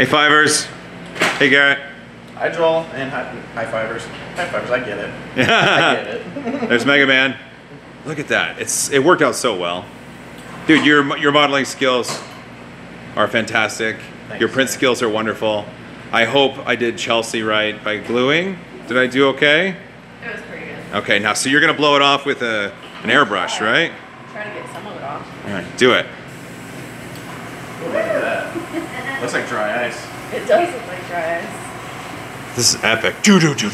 Hey fivers. Hey Garrett. Hi Joel and high fivers. High fivers, I get it. I get it. There's Mega Man. Look at that. It worked out so well. Dude, your modeling skills are fantastic. Thanks. Your print skills are wonderful. I hope I did Chelsea right by gluing. Did I do okay? It was pretty good. Okay, now so you're gonna blow it off with an airbrush, right? Try to get some of it off. All right, do it. Ooh, look at that. Looks like dry ice. It does look like dry ice. This is epic. You want to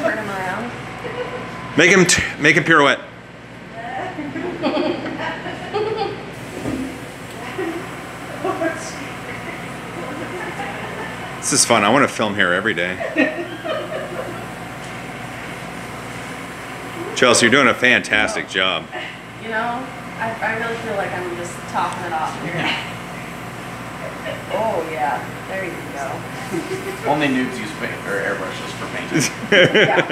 turn him around? Make him pirouette. This is fun. I want to film here every day. Chelsea, you're doing a fantastic job. You know, I really feel like I'm just topping it off here. Oh yeah, there you go. Only noobs use paint or airbrushes for painting. Yeah.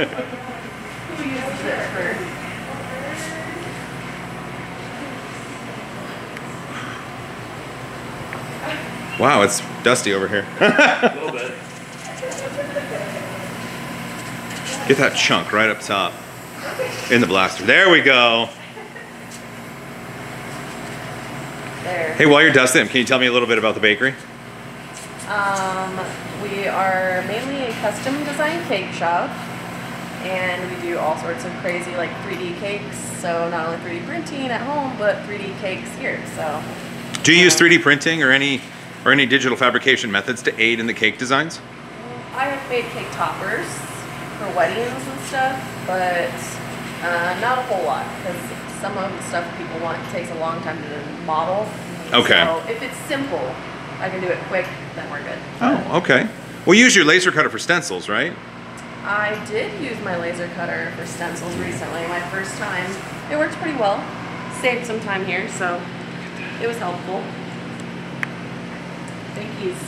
Who uses it for? Wow, it's dusty over here. A little bit. Get that chunk right up top in the blaster. There we go. There. Hey, while you're dusting, can you tell me a little bit about the bakery? We are mainly a custom design cake shop, and we do all sorts of crazy like 3D cakes. So not only 3D printing at home, but 3D cakes here. So. Do you use 3D printing or any digital fabrication methods to aid in the cake designs? I have made cake toppers for weddings and stuff, but not a whole lot because some of the stuff people want takes a long time to model. Okay. So if it's simple, I can do it quick, then we're good. Oh, okay. Well, use your laser cutter for stencils, right? I did use my laser cutter for stencils recently, my first time. It worked pretty well. Saved some time here, so it was helpful. I think he's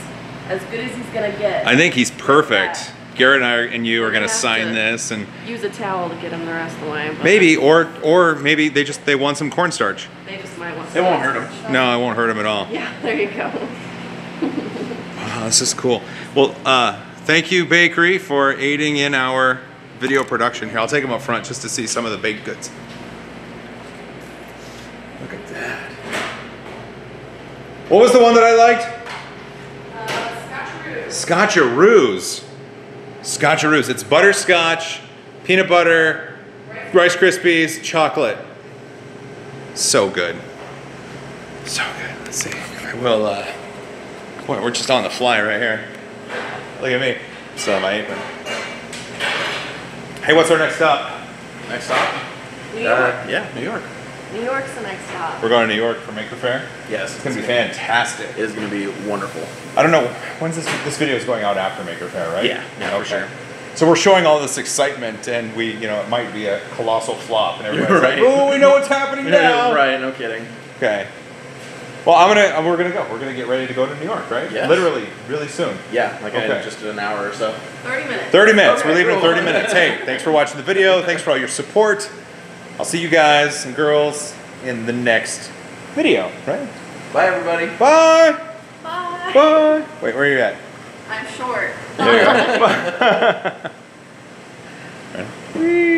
as good as he's gonna get. I think he's perfect. Garrett and you are going to have sign to this and use a towel to get him the rest of the way. But maybe or maybe they want some cornstarch. they just might want. It won't hurt him. No, it won't hurt him at all. Yeah, there you go. Wow, this is cool. Well, thank you, Bakery, for aiding in our video production here. I'll take them up front just to see some of the baked goods. Look at that. What was the one that I liked? Scotcheroos. Scotcheroos. It's butterscotch, peanut butter, Rice Krispies, chocolate. So good. So good. Let's see. I will, boy, we're just on the fly right here. Look at me. Still have my apron. Hey, what's our next stop? Next stop? New York. Yeah, New York. New York's the next stop. We're going to New York for Maker Faire. Yes. It's going to be fantastic. It is going to be wonderful. I don't know, when's this video is going out after Maker Faire, right? Yeah, for sure. So we're showing all this excitement and it might be a colossal flop and everybody's Right. like, oh, we know what's happening now. Right, no kidding. Okay. Well, we're gonna go. We're gonna get ready to go to New York, right? Yes. Literally, really soon. Yeah, like Okay. just an hour or so. 30 minutes. 30 minutes. Okay, We're leaving in cool. 30 minutes. Hey, thanks for watching the video. Thanks for all your support. I'll see you guys and girls in the next video, right? Bye, everybody. Bye. Bye. Bye. Wait, where are you at? I'm short. There you go. Ready?